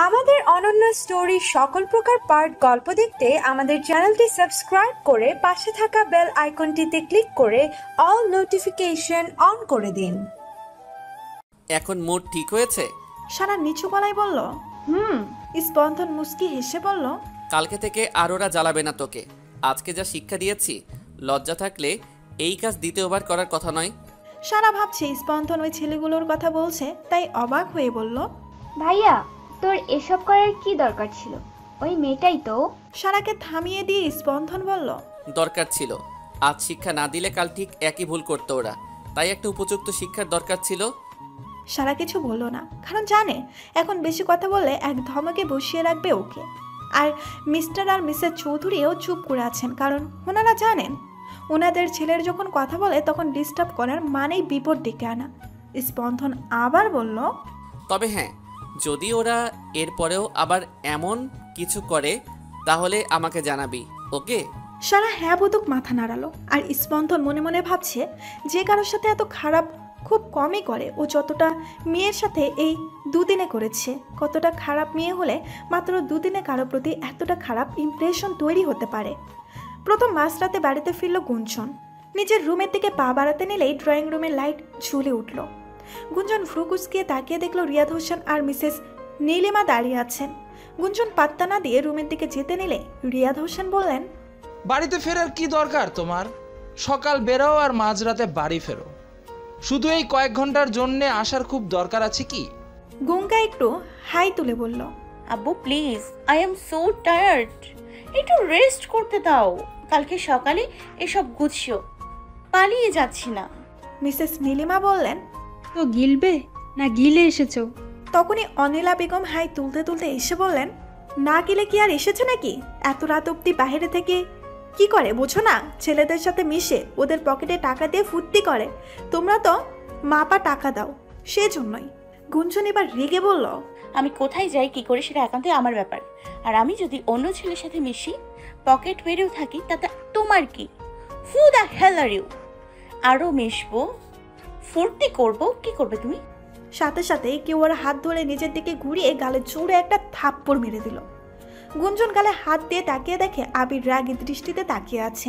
আমাদের অনন্য স্টোরি সকল প্রকার পার্ট গল্প দেখতে আমাদের চ্যানেলটি সাবস্ক্রাইব করে পাশে থাকা বেল আইকনটিতে ক্লিক করে অল নোটিফিকেশন অন করে দিন। এখন মুড ঠিক হয়েছে? সারা নিচু গলায় বলল, স্পন্দন মুস্কি হেসে বলল, কালকে থেকে আর ওরা জ্বালাবে না তোকে। আজকে যা শিক্ষা দিয়েছি, লজ্জা থাকলে এই কাজ দ্বিতীয়বার করার কথা নয়। সারা ভাবছে স্পন্দন ওই ছেলেগুলোর কথা বলছে, তাই অবাক হয়ে বলল, ভাইয়া তোর এসব করার কি দরকার ছিল? ওই মেয়েটাই তো। সারাকে থামিয়ে দিয়ে স্পন্দন বলল, দরকার ছিল। আজ শিক্ষা না দিলে কাল ঠিক একই ভুল করতো ওরা, তাই একটা উপযুক্ত শিক্ষার দরকার ছিল। সারা কিছু বলল না, কারণ জানে এখন বেশি কথা বললে এক ধমকে বসিয়ে রাখবে ওকে। আর মিস্টার আর মিসেস চৌধুরীও চুপ করে আছেন, কারণ ওনারা জানেন ওনাদের ছেলের যখন কথা বলে তখন ডিস্টার্ব করার মানেই বিপদ ডেকে আনা। স্পন্দন আবার বলল, তবে হ্যাঁ, যদি ওরা এরপরেও আবার এমন কিছু করে তাহলে আমাকে জানাবি, ওকে? সারা হ্যাঁ বোধক মাথা নাড়ালো। আর স্পন্দন মনে মনে ভাবছে, যে কারোর সাথে এত খারাপ খুব কমই করে, ও যতটা মেয়ের সাথে এই দুদিনে করেছে, কতটা খারাপ মেয়ে হলে মাত্র দুদিনে কারো প্রতি এতটা খারাপ ইমপ্রেশন তৈরি হতে পারে। প্রথম মাঝরাতে বাড়িতে ফিরল গুঞ্জন। নিজের রুমের দিকে পা বাড়াতে নিলেই ড্রয়িং রুমের লাইট ঝুলে উঠল। গুঞ্জন ভ্রু কুঁচকিয়ে তাকিয়ে দেখল রিয়াদ হোসেন আর মিসেস নীলিমা দাঁড়িয়ে আছেন। গুঞ্জন পাত্তা না দিয়ে রুমের দিকে যেতে নিলে রিয়াদ হোসেন বললেন, বাড়িতে ফেরার কি দরকার তোমার? সকাল বেরো আর মাঝরাতে বাড়ি ফেরো। শুধু এই কয়েক ঘন্টার জন্য আসার খুব দরকার আছে কি? গঙ্গা একটু হাই তুলে বলল, আব্বু please, I am so tired, একটু রেস্ট করতে দাও। কালকে সকালে এসব গুছিও, পালিয়ে যাচ্ছি না। মিসেস নীলিমা বললেন, তো গিলবে না গিলে এসেছো? তখনই অনিলা বেগম হাই তুলতে তুলতে এসে বললেন, না গেলে কি আর এসেছে নাকি? এত রাত অব্দি বাইরে থেকে কি করে বোঝো না? ছেলেদের সাথে মিশে ওদের পকেটে টাকা দিয়ে ফুর্তি করে, তোমরা তো মাপা টাকা দাও, সেজন্যই। গুঞ্জন এবার রেগে বলল, আমি কোথায় যাই কি করে সেটা একান্তই আমার ব্যাপার, আর আমি যদি অন্য ছেলের সাথে মিশি, পকেট মেরেও থাকি, তাতে তোমার কি? Who the hell are you? আরও মিশবো, ফুর্তি করবো, কি করবে তুমি? সাথে সাথে কেউ ওর হাত ধরে নিজের দিকে ঘুরিয়ে গালে জোরে একটা থাপ্পড় মেরে দিল। গুঞ্জন গালে হাত দিয়ে তাকিয়ে দেখে আবির রাগী দৃষ্টিতে তাকিয়ে আছে।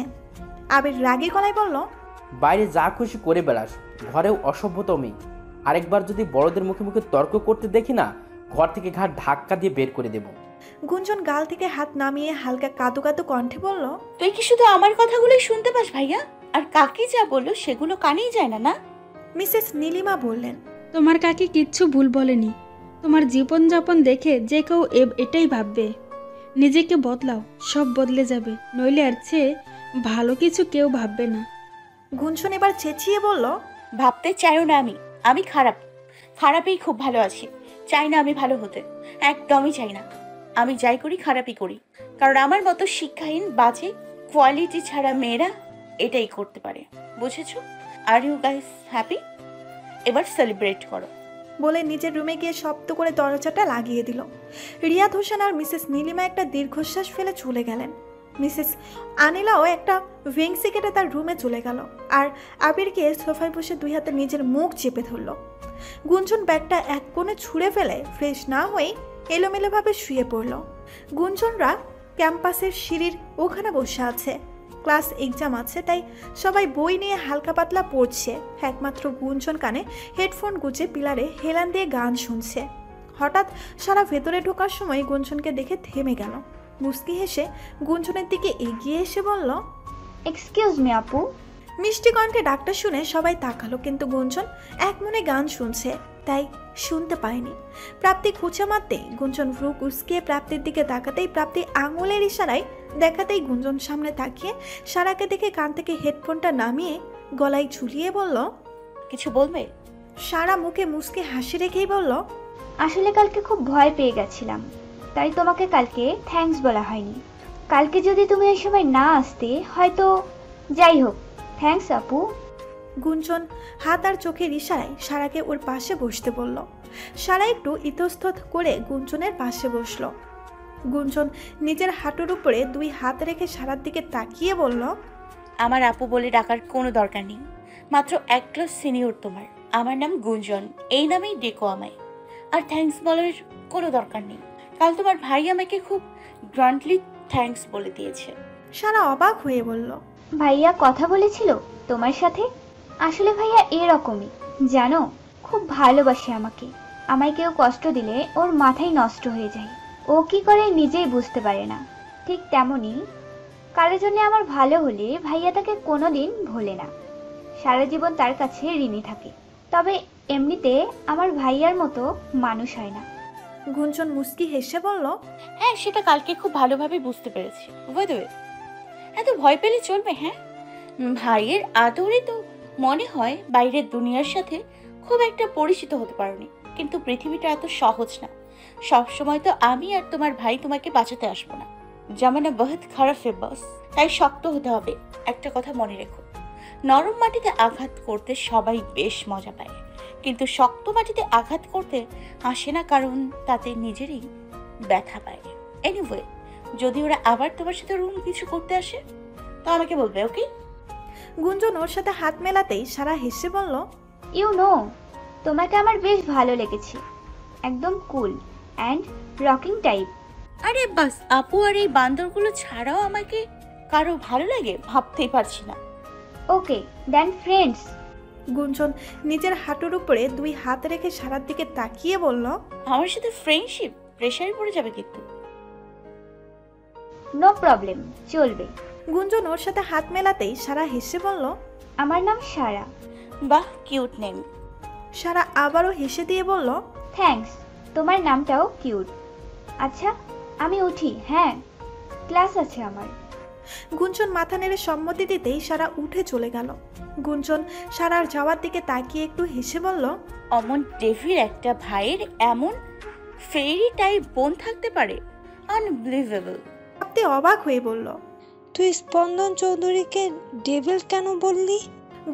আবির রাগী গলায় বলল, বাইরে যা খুশি করে বেড়াস, ঘরেও অসভ্যতমী। আরেকবার যদি বড়দের মুখে মুখে তর্ক করতে দেখি না, ঘর থেকে ঘাট ধাক্কা দিয়ে বের করে দেব। গুঞ্জন গাল থেকে হাত নামিয়ে হালকা কাঁদো কাঁদো কণ্ঠে বলল, তুই কি শুধু আমার কথাগুলোই শুনতে পাস ভাইয়া? আর কাকি যা বললো সেগুলো কানেই যায় না? না? মিসেস নীলিমা বললেন, তোমার কাকি কিচ্ছু ভুল বলেনি। তোমার জীবনযাপন দেখে যে কেউ এটাই ভাববে। নিজেকে বদলাও, সব বদলে যাবে, নইলে আর চেয়ে ভালো কিছু কেউ ভাববে না। গুঞ্জন এবার চেঁচিয়ে বলল, ভাবতে চাইও না আমি খারাপই খুব ভালো আছি। চাই না আমি ভালো হতে, একদমই চাই না। আমি যাই করি খারাপই করি, কারণ আমার মতো শিক্ষাহীন বাজে কোয়ালিটি ছাড়া মেয়েরা এটাই করতে পারে, বুঝেছো? Are you guys happy? এবার সেলিব্রেট করো। বলে নিজের রুমে গিয়ে শব্দ করে দরজাটা লাগিয়ে দিল। রিয়াদ হোসেন আর মিসেস নীলিমা একটা দীর্ঘশ্বাস ফেলে চলে গেলেন। মিসেস আনিলাও একটা ভেংসি কেটে তার রুমে চলে গেল। আর আবির গিয়ে সোফায় বসে দুই হাতে নিজের মুখ চেপে ধরল। গুঞ্জন ব্যাগটা এক কোণে ছুঁড়ে ফেলে ফ্রেশ না হয়ে এলোমেলোভাবে শুয়ে পড়ল। গুঞ্জনরা ক্যাম্পাসের সিঁড়ির ওখানে বসে আছে। ক্লাস এক্সাম আছে, তাই সবাই বই নিয়ে হালকা পাতলা পড়ছে। একমাত্র গুঞ্জন কানে হেডফোন গুঁজে পিলারে হেলান দিয়ে গান শুনছে। হঠাৎ সারা ভেতরে ঢোকার সময় গুঞ্জনকে দেখে থেমে গেল। মুস্কি হেসে গুঞ্জনের দিকে এগিয়ে এসে বলল, এক্সকিউজ মি আপু। মিষ্টি কণ্ঠে ডাকটা শুনে সবাই তাকালো, কিন্তু গুঞ্জন এক মনে গান শুনছে, তাই শুনতে পায়নি। প্রাপ্তি খুঁচা মারতে গুঞ্জন ভ্রু কুঁচকিয়ে প্রাপ্তির দিকে তাকাতেই প্রাপ্তি আঙুলের ইশারায় দেখাতেই গুঞ্জন সামনে তাকিয়ে সারাকে দেখে কান থেকে হেডফোনটা নামিয়ে গলায় ঝুলিয়ে বলল, কিছু বলবে? সারা মুখে মুচকে হাসি রেখেই বলল, আসলে কালকে খুব ভয় পেয়ে গেছিলাম, তাই তোমাকে কালকে থ্যাঙ্কস বলা হয়নি। কালকে যদি তুমি এই সময় না আসতে হয়তো। যাই হোক, থ্যাঙ্কস আপু। গুঞ্জন হাত আর চোখের ইশারায় সারাকে ওর পাশে বসতে বলল। সারা একটু ইতস্তত করে গুঞ্জনের পাশে বসল। গুঞ্জন নিজের হাঁটুর উপরে দুই হাত রেখে সারার দিকে তাকিয়ে বলল, আমার আপু বলে ডাকার কোনো দরকার নেই, মাত্র এক ক্লাস সিনিয়র তোমার। আমার নাম গুঞ্জন, এই নামেই ডেকো আমায়। আর থ্যাঙ্কস বলার কোনো দরকার নেই। কাল তোমার ভাই আমাকে খুব গ্রান্টলি থ্যাঙ্কস বলে দিয়েছে। সারা অবাক হয়ে বলল, ভাইয়া কথা বলেছিল তোমার সাথে? আসলে ভাইয়া এরকমই জানো, খুব ভালোবাসে আমাকে। আমায় কেউ কষ্ট দিলে ওর মাথাই নষ্ট হয়ে যায়, ও কি করে নিজেই বুঝতে পারে না। ঠিক তেমনই কারোর জন্য আমার ভালো হলে ভাইয়া তাকে কোনোদিন ভোলে না, সারা জীবন তার কাছে ঋণী থাকে। তবে এমনিতে আমার ভাইয়ার মতো মানুষ হয় না। গুঞ্জন মুস্কি হেসে বলল, হ্যাঁ, সেটা কালকে খুব ভালোভাবে বুঝতে পেরেছি। এত ভয় পেলে চলবে? হ্যাঁ, ভাইয়ের আদরে তো মনে হয় বাইরের দুনিয়ার সাথে খুব একটা পরিচিত হতে পারোনি, কিন্তু পৃথিবীটা এত সহজ না। সব সময় তো আমি আর তোমার ভাই তোমাকে বাঁচাতে আসবো না। জামানা বহুত খারাপ হে বস, তাই শক্ত হতে হবে। একটা কথা মনে রেখো, নরম মাটিতে আঘাত করতে সবাই বেশ মজা পায়, কিন্তু শক্ত মাটিতে আঘাত করতে আসে না, কারণ তাতে নিজেরই ব্যথা পায়। এনিওয়ে, যদি ওরা আবার তোমার সাথে রুম কিছু করতে আসে তো আমাকে বলবে, ওকে? গুঞ্জন ওর সাথে হাত মেলাতেই সারা হেসে বলল, ইউ নো, তোমাকে আমার বেশ ভালো লেগেছে। একদম কুল অ্যান্ড রকিং টাইপ। আরে বাস, আপু আর এই বান্দরগুলো ছাড়াও আমাকে কারো ভালো লাগে ভাবতেই পারছি না। ওকে দেন ফ্রেন্ডস। গুঞ্জন নিজের হাঁটুর উপরে দুই হাত রেখে সারার দিকে তাকিয়ে বলল, আমার সাথে ফ্রেন্ডশিপ প্রেশারে পড়ে যাবে কিন্তু। নো প্রবলেম, চলবে। গুঞ্জন ওর সাথে হাত মেলাতেই সারা হেসে বলল, আমার নাম সারা। বাহ, কিউট নেম। সারা আবারও হেসে দিয়ে বলল, থ্যাঙ্কস, তোমার নামটাও কিউট। আচ্ছা আমি উঠি, হ্যাঁ ক্লাস আছে আমার। গুঞ্জন মাথা নেড়ে সম্মতি দিতেই সারা উঠে চলে গেল। গুঞ্জন সারার যাওয়ার দিকে তাকিয়ে একটু হেসে বলল, অমন ডেভির একটা ভাইয়ের এমন ফেরি টাইপ বোন থাকতে পারে, আনবিলিভেবল। আপনি অবাক হয়ে বলল, তুই স্পন্দন চৌধুরীকে ডেভিল কেন বললি?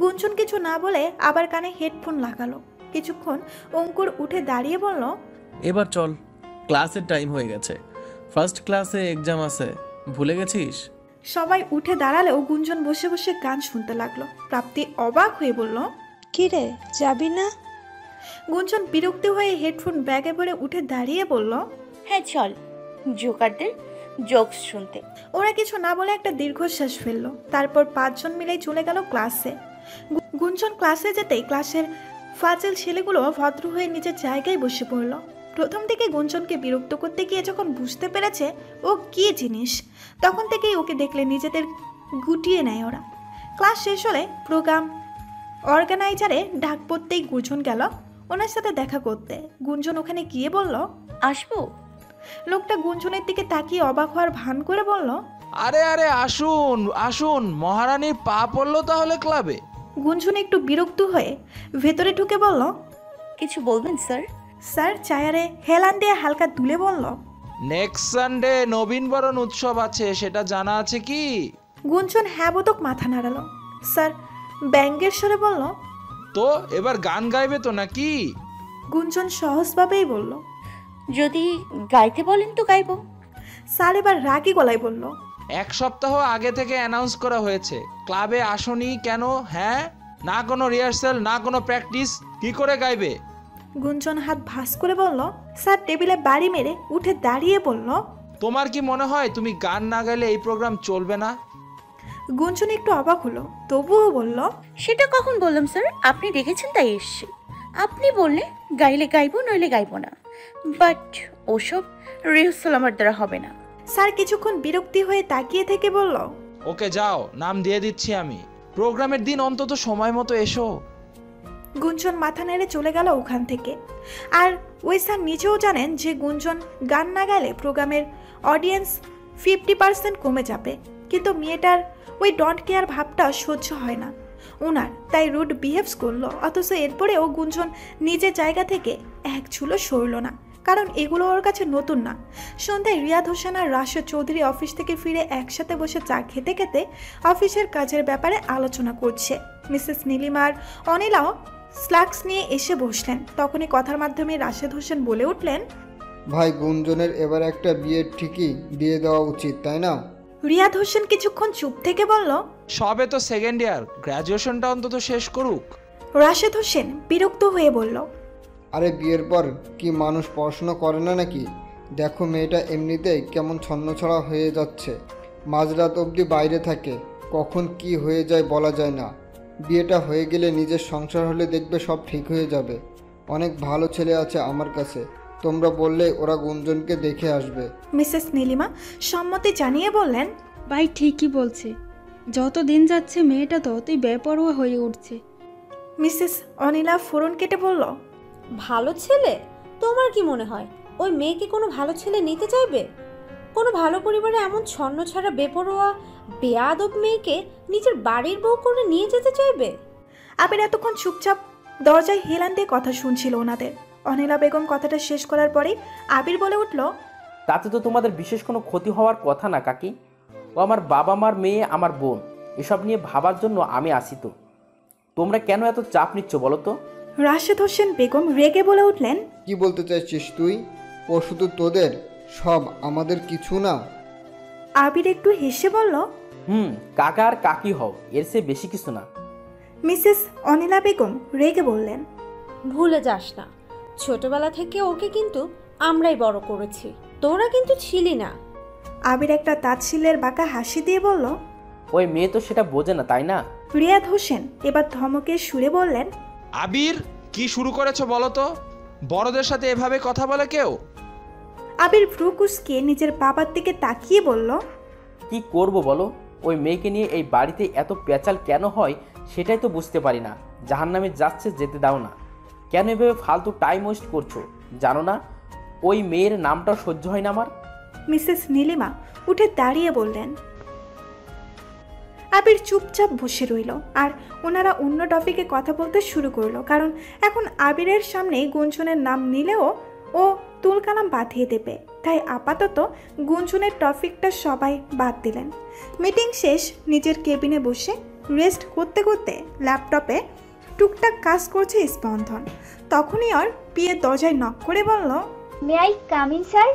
গুঞ্জন কিছু না বলে আবার কানে হেডফোন লাগালো। কিছুক্ষণ অঙ্কুর উঠে দাঁড়িয়ে বলল, এবার চল, ক্লাসের টাইম হয়ে গেছে, ফার্স্ট ক্লাসে এক্সাম আছে, ভুলে গেছিস? সবাই উঠে দাঁড়ালেও গুঞ্জন বসে বসে গান শুনতে লাগলো। প্রাপ্তি অবাক হয়ে বলল, কিরে যাবি না? গুঞ্জন বিরক্তি হয়ে হেডফোন ব্যাগে ভরে উঠে দাঁড়িয়ে বলল, হ্যাঁ চল, জোকারদের জোকস শুনতে। ওরা কিছু না বলে একটা দীর্ঘশ্বাস ফেললো। তারপর পাঁচজন মিলেই চলে গেল ক্লাসে। গুঞ্জন ক্লাসে যেতেই ক্লাসের ফাজিল ছেলেগুলো ভদ্র হয়ে নিজের জায়গায় বসে পড়ল। প্রথম থেকে গুঞ্জনকে বিরক্ত করতে গিয়ে যখন বুঝতে পেরেছে ও কী জিনিস, তখন থেকেই ওকে দেখলে নিজেদের গুটিয়ে নেয় ওরা। ক্লাস শেষ হলে প্রোগ্রাম অর্গানাইজারে ডাক পড়তেই গুঞ্জন গেল ওনার সাথে দেখা করতে। গুঞ্জন ওখানে গিয়ে বলল, আসবো? লোকটা গুঞ্জনের দিকে তাকিয়ে অবাক হওয়ার ভান করে বলল, আরে আরে আসুন আসুন, মহারানীর পা পড়লো তাহলে ক্লাবে। গুঞ্জন একটু বিরক্ত হয়ে ভেতরে ঢুকে বলল, কিছু বলবেন স্যার? স্যার চায়ারে হেলান দিয়ে হালকা তুলে বলল, নেক্সট সানডে নবীনবরণ উৎসব আছে, সেটা জানা আছে কি? গুঞ্জন হ্যাঁ বোধক মাথা নাড়ালো। স্যার ব্যঙ্গের স্বরে বলল, তো এবার গান গাইবে তো নাকি? গুঞ্জন সহজভাবেই বলল, যদি গাইতে বলেন তো গাইবো। স্যার এবার রাগী গলায় বলল, এক সপ্তাহ আগে থেকে অ্যানাউন্স করা হয়েছে, ক্লাবে আসনি কেন? হ্যাঁ, না কোনো রিহার্সাল, না কোনো প্র্যাকটিস, কি করে গাইবে? গুঞ্জন হাত ভাঁজ করে বলল। স্যার টেবিলে বাড়ি মেরে উঠে দাঁড়িয়ে বলল, তোমার কি মনে হয় তুমি গান না গাইলে এই প্রোগ্রাম চলবে না? গুঞ্জন একটু অবাক হলো, তবুও বলল, সেটা কখন বললাম স্যার? আপনি ডেকেছেন তাই এসছি। আপনি বললে গাইলে গাইবো, নইলে গাইবো না, বাট ওসব রিহার্সাল আমার দ্বারা হবে না। স্যার কিছুক্ষণ বিরক্তি হয়ে তাকিয়ে থেকে বলল, ওকে যাও, নাম দিয়ে দিচ্ছি আমি, প্রোগ্রামের দিন অন্তত সময় মতো এসো। গুঞ্জন মাথা নেড়ে চলে গেল ওখান থেকে। আর ওই স্যার নিজেও জানেন যে গুঞ্জন গান না গেলে প্রোগ্রামের অডিয়েন্স 50% কমে যাবে, কিন্তু মেয়েটার ওই ডন্ট কেয়ার ভাবটা সহ্য হয় না ওনার, তাই রুড বিহেভস করলো। অথচ এরপরেও গুঞ্জন নিজের জায়গা থেকে এক চুলো সরল না, কারণ এগুলো ওর কাছে নতুন না। সন্ধ্যায় রিয়াদ হোসেন আর রাশেদ চৌধুরী অফিস থেকে ফিরে একসাথে বসে চা খেতে খেতে অফিসের কাজের ব্যাপারে আলোচনা করছে। মিসেস নীলিমার অনিলাও স্ল্যাক্স নিয়ে এসে বসলেন। তখনই কথার মাধ্যমে রাশেদ হোসেন বলে উঠলেন, ভাই গুঞ্জনের এবার একটা বিয়ে ঠিকই দিয়ে দেওয়া উচিত, তাই না? রিয়াদ হোসেন কিছুক্ষণ চুপ থেকে বলল, সবে তো সেকেন্ড ইয়ার, গ্র্যাজুয়েশনটা অন্তত শেষ করুক। রাশেদ হোসেন বিরক্ত হয়ে বলল, আরে বিয়ের পর কি মানুষ পড়াশোনা করে না নাকি? দেখো মেয়েটা এমনিতেই কেমন ছন্নছড়া হয়ে যাচ্ছে, মাঝরাত অবধি বাইরে থাকে, কখন কি হয়ে যায় বলা যায় না। বিয়েটা হয়ে গেলে নিজের সংসার হলে দেখবে সব ঠিক হয়ে যাবে। অনেক ভালো ছেলে আছে আমার কাছে, তোমরা বললে ওরা গুঞ্জনকে দেখে আসবে। মিসেস নীলিমা সম্মতি জানিয়ে বললেন, ভাই ঠিকই বলছে, যত দিন যাচ্ছে মেয়েটা ততই বেপরোয়া হয়ে উঠছে। মিসেস অনিলা ফোরন কেটে বলল, ভালো ছেলে? তোমার কি মনে হয় ওই মেয়েকে কোনো ভালো ছেলে নিতে চাইবে? কোনো ভালো পরিবারে এমন ছন্ন ছাড়া বেপরোয়া বেয়াদব মেয়েকে নিজের বাড়ির বউ করে নিয়ে যেতে চাইবে? আবির এতক্ষণ চুপচাপ দরজায় হেলান দিয়ে কথা শুনছিল ওনাদের। অনিলা বেগম কথাটা শেষ করার পরেই আবির বলে উঠল, তাতে তো তোমাদের বিশেষ কোনো ক্ষতি হওয়ার কথা না কাকি। ও আমার বাবা মার মেয়ে, আমার বোন, এসব নিয়ে ভাবার জন্য আমি আসি। তো তোমরা কেন এত চাপ নিচ্ছ বলো তো? রাশেদ হোসেন বেগম রেগে বলে উঠলেন, কি বলতে চাইছিস তুই? ও শুধু তোদের, সব আমাদের কিছু না। আবির একটু হেসে বলল, কাকা আর কাকি হও, এর চেয়ে বেশি কিছু না। মিসেস অনিলা বেগম রেগে বললেন, ভুলে যাস না, ছোটবেলা থেকে ওকে কিন্তু আমরাই বড় করেছি, তোরা কিন্তু ছিলি না। আবির একটা তাচ্ছিল্যের বাঁকা হাসি দিয়ে বলল, ওই মেয়ে তো সেটা বোঝে না, তাই না? রিয়াদ হোসেন এবার ধমকের সুরে বললেন, আবির কি শুরু করেছো বলো তো? বড়দের সাথে এভাবে কথা বলে কেউ? আবির ভ্রু কুঁচকে নিজের বাবার দিকে তাকিয়ে বলল, কি করব বলো? ওই মেয়েকে নিয়ে এই বাড়িতে এত পেঁচাল কেন হয় সেটাই তো বুঝতে পারি না। জাহান্নামে যাচ্ছে, যেতে দাও না। কেন এভাবে ফালতু টাইম ওয়েস্ট করছো? জানো না ওই মেয়ের নামটাও সহ্য হয় না আমার। মিসেস নীলিমা উঠে দাঁড়িয়ে বললেন। আবির চুপচাপ বসে রইল আর ওনারা অন্য টপিকে কথা বলতে শুরু করলো, কারণ এখন আবিরের সামনে গুঞ্জনের নাম নিলেও ও তুলকালাম বাঁধিয়ে দেবে। তাই আপাতত গুঞ্জনের টপিকটা সবাই বাদ দিলেন। মিটিং শেষ, নিজের কেবিনে বসে রেস্ট করতে করতে ল্যাপটপে টুকটাক কাজ করছে স্পন্দন। তখনই ওর বিয়ের দরজায় নক করে বলল, may I come in sir?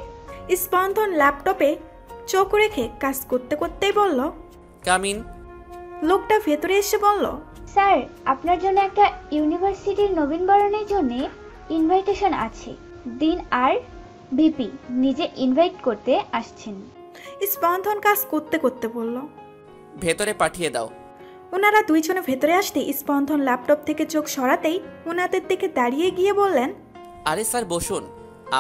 Spandan ল্যাপটপে চোখ রেখে কাজ করতে করতেই বলল, কাম ইন। লোকটা ভেতরে এসে বলল, স্যার আপনার জন্য একটা ইউনিভার্সিটির নবীনবরণের জন্য ইনভাইটেশন আছে। দিন আর ভিপি নিজে ইনভাইট করতে আসছেন। স্পন্দন কাজ করতে করতে বলল, ভেতরে পাঠিয়ে দাও। ওনারা দুইজনে ভেতরে আসতেই স্পন্দন ল্যাপটপ থেকে চোখ সরাতেই ওনাদের দিকে দাঁড়িয়ে গিয়ে বললেন, আরে স্যার বসুন,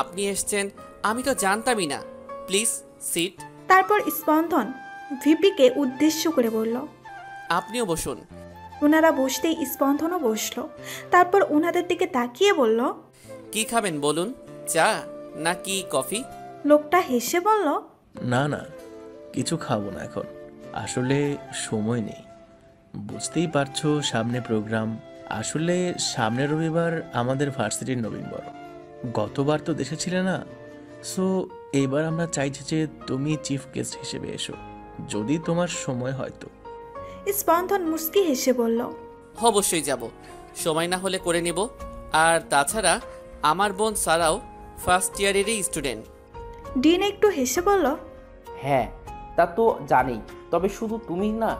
আপনি এসছেন আমি তো জানতামই না, প্লিজ সিট। তারপর স্পন্দন ভিপিকে উদ্দেশ্য করে বলল, আপনিও বসুন। ওনারা বসতেই স্পন্দনও বসলো। তারপর ওনাদের দিকে তাকিয়ে বলল, কি খাবেন বলুন, চা নাকি কফি? লোকটা হেসে বলল, না না, কিছু খাবো না এখন, আসলে সময় নেই। বুঝতেই পারছো সামনে প্রোগ্রাম। আসলে সামনের রবিবার আমাদের ভার্সিটির নবীনবরণ। গতবার তো দেশে ছিলে না, সো এবার আমরা চাইছি যে তুমি চিফ গেস্ট হিসেবে এসো, যদি তোমার সময় হয় তো। স্পন্দন মুস্কি হেসে বলল, অবশ্যই যাব, সময় না হলে করে নেব। আর তাছাড়া আমার বোন সারাও ফার্স্ট ইয়ারেরই স্টুডেন্ট। ডিন একটু হেসে বলল, হ্যাঁ তা তো জানি, তবে শুধু তুমি না,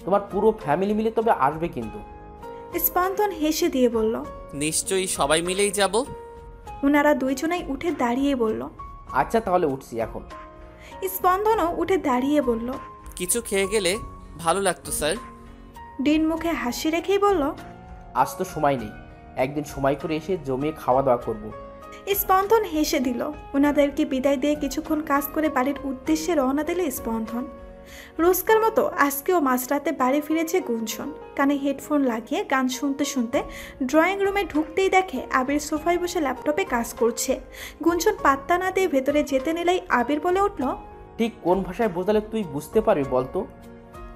তোমার পুরো ফ্যামিলি মিলে তবে আসবে কিন্তু। স্পন্দন হেসে দিয়ে বলল, নিশ্চয়ই সবাই মিলেই যাব। ওনারা দুইজনেই উঠে দাঁড়িয়ে বলল, আচ্ছা তাহলে উঠছি এখন। স্পন্দনও উঠে দাঁড়িয়ে বলল, কিছু খেয়ে গেলে ভালো লাগতো স্যার। ডিন মুখে হাসি রেখেই বলল, আজ তো সময় নেই, একদিন সময় করে এসে জমিয়ে খাওয়া দাওয়া করব। স্পন্দন হেসে দিল। ওনাদেরকে বিদায় দিয়ে কিছুক্ষণ কাজ করে বাড়ির উদ্দেশ্যে রওনা দিল স্পন্দন। রোজকার মতো আজকেও মাঝরাতে বাড়ি ফিরেছে গুঞ্জন। কানে হেডফোন লাগিয়ে গান শুনতে শুনতে ড্রয়িং রুমে ঢুকতেই দেখে আবির সোফায় বসে ল্যাপটপে কাজ করছে। গুঞ্জন পাত্তা না দিয়ে ভেতরে যেতে নিলেই আবির বলে উঠল, ঠিক কোন ভাষায় বোঝালে তুই বুঝতে পারবি বলতো?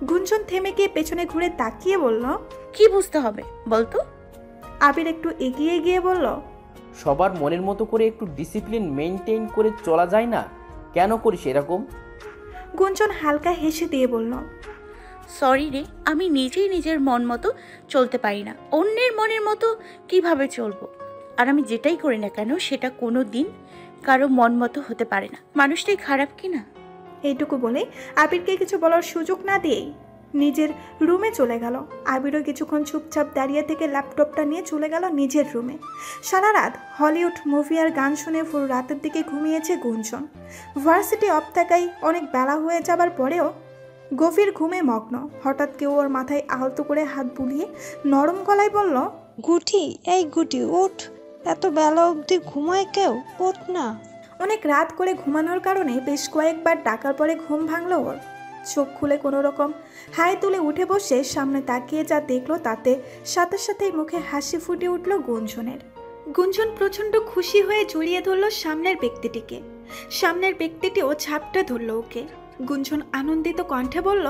গুঞ্জন থেমে গিয়ে পেছনে ঘুরে তাকিয়ে বলল, কি বুঝতে হবে বলতো? আবির একটু এগিয়ে গিয়ে বলল, সবার মনের মতো করে একটু ডিসিপ্লিন মেনটেন করে চলা যায় না? কেন করিস এরকম? গুঞ্জন হালকা হেসে দিয়ে বলল, সরি রে, আমি নিজেই নিজের মন মতো চলতে পারি না, অন্যের মনের মতো কিভাবে চলবো? আর আমি যেটাই করি না কেন সেটা কোনো দিন কারো মন মতো হতে পারে না। মানুষটাই খারাপ কি না? এইটুকু বলে আবিরকে কিছু বলার সুযোগ না দিয়েই নিজের রুমে চলে গেল। আবিরও কিছুক্ষণ চুপচাপ দাঁড়িয়ে থেকে ল্যাপটপটা নিয়ে চলে গেল নিজের রুমে। সারা রাত হলিউড মুভি আর গান শুনে পুরো রাতের দিকে ঘুমিয়েছে গুঞ্জন। ভার্সিটি অফ থাকায় অনেক বেলা হয়ে যাবার পরেও গভীর ঘুমে মগ্ন। হঠাৎ কেউ ওর মাথায় আলতো করে হাত বুলিয়ে নরম গলায় বলল, গুটি, এই গুটি ওঠ, এত বেলা অবধি ঘুমায় কেউ, ওঠ না। অনেক রাত করে ঘুমানোর কারণে বেশ কয়েকবার ডাকার পরে ঘুম ভাঙল ওর। চোখ খুলে কোনো রকম হাই তুলে উঠে বসে সামনে তাকিয়ে যা দেখলো তাতে সাথে সাথেই মুখে হাসি ফুটে উঠল গুঞ্জনের। গুঞ্জন প্রচণ্ড খুশি হয়ে জড়িয়ে ধরল সামনের ব্যক্তিটিকে। সামনের ব্যক্তিটিও ঝাপটা ধরল ওকে। গুঞ্জন আনন্দিত কণ্ঠে বলল,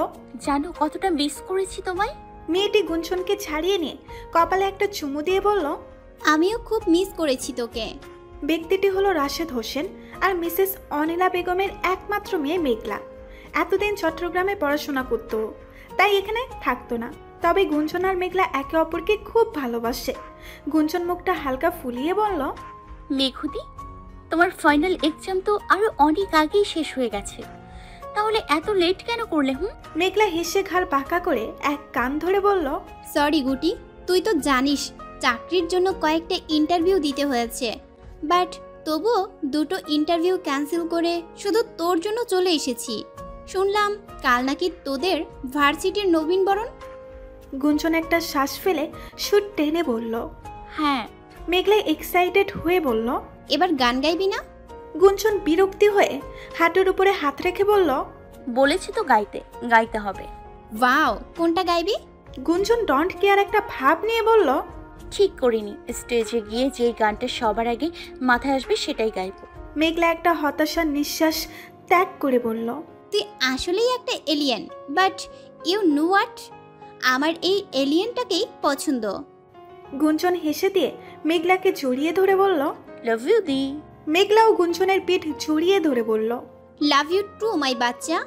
জানো কতটা মিস করেছি তোমায়। মেয়েটি গুঞ্জনকে ছাড়িয়ে নিয়ে কপালে একটা চুমু দিয়ে বলল, আমিও খুব মিস করেছি তোকে। ব্যক্তিটি হলো রাশেদ হোসেন আর মিসেস অনিলা বেগমের একমাত্র মেয়ে মেঘলা। এতদিন চট্টগ্রামে পড়াশোনা করত, তাই এখানে থাকতো না। তবে গুঞ্জন আর মেঘলা একে অপরকে খুব ভালোবাসে। গুঞ্জন মুখটা হালকা ফুলিয়ে বলল, মেঘুদি, তোমার ফাইনাল এক্সাম তো আরো অনেক আগেই শেষ হয়ে গেছে, তাহলে এত লেট কেন করলে? মেঘলা হেসে ঘাড় পাকা করে এক কান ধরে বলল, সরি গুটি, তুই তো জানিস চাকরির জন্য কয়েকটা ইন্টারভিউ দিতে হয়েছে, বাট তবুও দুটো ইন্টারভিউ ক্যান্সেল করে শুধু তোর জন্য চলে এসেছি। শুনলাম কাল নাকি তোদের ভার্সিটির নবীনবরণ। গুঞ্জন একটা শ্বাস ফেলে সুর টেনে বলল, হ্যাঁ। মেঘলা এক্সাইটেড হয়ে বলল, এবার গান গাইবি না? গুঞ্জন বিরক্তি হয়ে হাঁটুর উপরে হাত রেখে বলল, বলেছি তো গাইতে হবে। ওয়াও, কোনটা গাইবি? গুঞ্জন ডন্ট কেয়ার একটা ভাব নিয়ে বলল, ঠিক করিনি, স্টেজে গিয়ে যে গানটা সবার আগে মাথায় আসবে সেটাই গাইব। মেঘলা একটা হতাশার নিঃশ্বাস ত্যাগ করে বলল, তুই আসলেই একটা alien, but you know what, আমার এই এলিয়েনটাকেই পছন্দ। গুঞ্জন হেসে দিয়ে মেঘলাকে জড়িয়ে ধরে বলল, লাভ ইউ দি। মেঘলাও গুঞ্জনের পিঠ জড়িয়ে ধরে বলল, লাভ ইউ টু মাই বাচ্চা।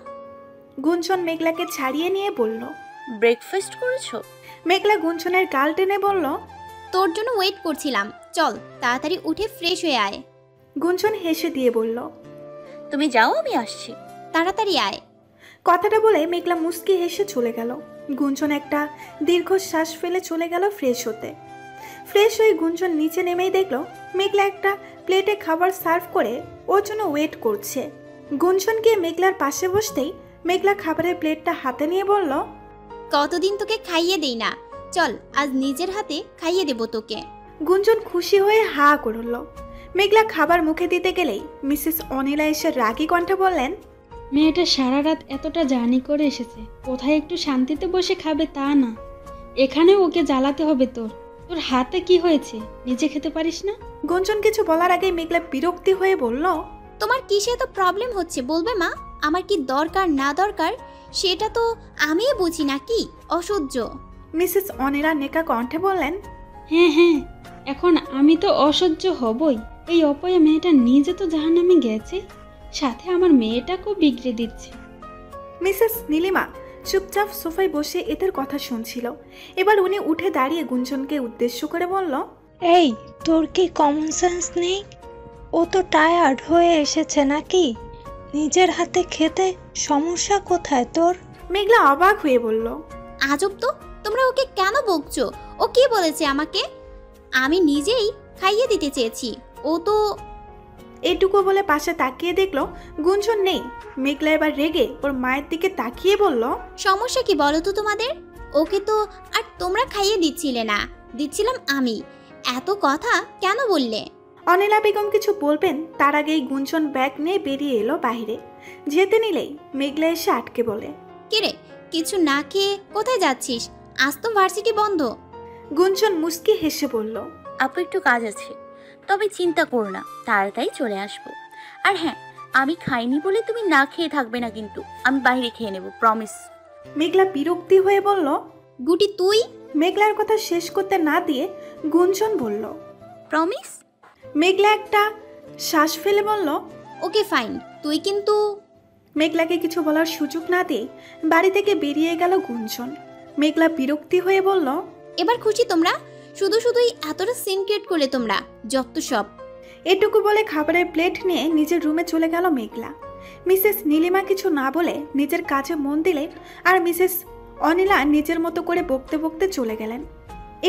গুঞ্জন মেঘলাকে ছাড়িয়ে নিয়ে বলল, ব্রেকফাস্ট করেছো? মেঘলা গুঞ্জনের গাল টেনে বলল, তোর জন্য ওয়েট করছিলাম, চল তাড়াতাড়ি উঠে ফ্রেশ হয়ে আয়। গুঞ্জন হেসে দিয়ে বলল, তুমি যাও, আমি আসছি। তাড়াতাড়ি আয়। কথাটা বলে মেঘলা মুস্কি হেসে চলে গেল। গুঞ্জন একটা দীর্ঘশ্বাস ফেলে চলে গেল ফ্রেশ হতে। ফ্রেশ হয়ে গুঞ্জন নিচে নেমেই দেখলো মেঘলা একটা প্লেটে খাবার সার্ভ করে ওর জন্য ওয়েট করছে। গুঞ্জন গিয়ে মেঘলার পাশে বসতেই মেঘলা খাবারের প্লেটটা হাতে নিয়ে বলল, কতদিন তোকে খাইয়ে দেই না, চল আজ নিজের হাতে খাইয়ে দেব তোকে। গুঞ্জন খুশি হয়ে হা করল। মেঘলা খাবার মুখে দিতে গেলেই মিসেস অনিলা এসে রাগী কণ্ঠে বললেন, মেয়েটা সারা রাত এতটা জার্নি করে এসেছে, কোথায় একটু শান্তিতে বসে খাবে তা না, এখানে ওকে জ্বালাতে হবে। তোর হাতে কি হয়েছে, নিজে খেতে পারিস না? গুঞ্জন কিছু বলার আগেই মেঘলা বিরক্তি হয়ে বলল, তোমার কিসে তো প্রবলেম হচ্ছে বলবে মা? আমার কি দরকার না দরকার সেটা তো আমিই বুঝি নাকি, অসহ্য। মিসেস অনিলা নেকা কণ্ঠে বললেন, হ্যাঁ, এখন আমি তো অসহ্য হবই। এই অপয়া মেয়েটা নিজে তো জাহান্নামে গেছে, সাথে আমার মেয়েটাকেও বিগড়ে দিচ্ছে। মিসেস নীলিমা চুপচাপ সোফায় বসে এদের কথা শুনছিল। এবার উনি উঠে দাঁড়িয়ে গুঞ্জনকে উদ্দেশ্য করে বলল, এই তোর কি কমন সেন্স নেই? ও তো টায়ার্ড হয়ে এসেছে নাকি? নিজের হাতে খেতে সমস্যা কোথায় তোর? মেঘলা অবাক হয়ে বলল, আজব তো, তোমরা ওকে কেন বকছো? ও কি বলেছে আমাকে? আমি নিজেই খাইয়ে দিতে চেয়েছি, ও তো। এটুকু বলে পাশে তাকিয়ে দেখলো গুঞ্জন নেই। মেঘলা এবার রেগে ওর মায়ের দিকে তাকিয়ে বলল, সমস্যা কি বলো তো তোমাদের? ওকে তো আর তোমরা খাইয়ে দিচ্ছিলে না, দিচ্ছিলাম আমি। এত কথা কেন বললে? অনিলা বেগম কিছু বলবেন তার আগেই গুঞ্জন ব্যাগ নিয়ে বেরিয়ে এলো বাইরে। যেতে নিলেই মেঘলা এসে আটকে বলে, কিরে, কিছু না খেয়ে কোথায় যাচ্ছিস? আজ তো ভার্সিটি বন্ধ। গুঞ্জন মুস্কি হেসে বলল, আপু একটু কাজ আছে, তবে চিন্তা করো না, তাড়াতাড়ি চলে আসবো। আর হ্যাঁ, আমি খাইনি বলে তুমি না খেয়ে থাকবে না কিন্তু, আমি বাইরে খেয়ে নেব, প্রমিস। মেঘলা বিরক্তি হয়ে বলল, গুটি তুই? মেঘলার কথা শেষ করতে না দিয়ে গুঞ্জন বলল, প্রমিস। মেঘলা একটা শ্বাস ফেলে বলল, ওকে ফাইন, তুই কিন্তু। মেঘলাকে কিছু বলার সুযোগ না দিয়ে বাড়ি থেকে বেরিয়ে গেল গুঞ্জন। মেঘলা বিরক্তি হয়ে বলল, এবার খুশি তোমরা? শুধুই এতটা সিন ক্রিয়েট করলে তোমরা, যত সব। এটুকু বলে খাবারের প্লেট নিয়ে নিজের রুমে চলে গেল মেঘলা। মিসেস নীলিমা কিছু না বলে নিজের কাজে মন দিলে আর মিসেস অনিলা নিজের মতো করে বকতে বকতে চলে গেলেন।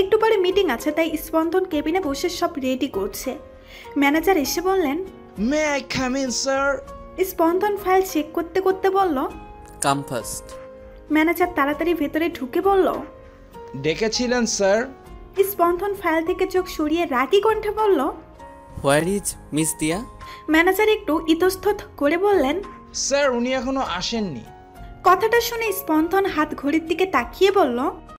একটু পরে মিটিং আছে, তাই স্পন্দন কেবিনে বসে সব রেডি করছে। ম্যানেজার এসে বললেন, may I come in sir? Spandan file check করতে করতে বলল, কাম ফার্স্ট। ম্যানেজার তাড়াতাড়ি ভেতরে ঢুকে বলল, ডেকেছিলেন স্যার? স্পন্দন ফাইল থেকে চোখ সরিয়ে রাগী কণ্ঠে বলল, হোয়ার ইজ মিস দিয়া? ম্যানেজার একটু ইতস্তত করে বললেন, স্যার উনি এখনো আসেননি। কথাটা শুনে স্পন্দন হাত ঘড়ির দিকে তাকিয়ে বলল,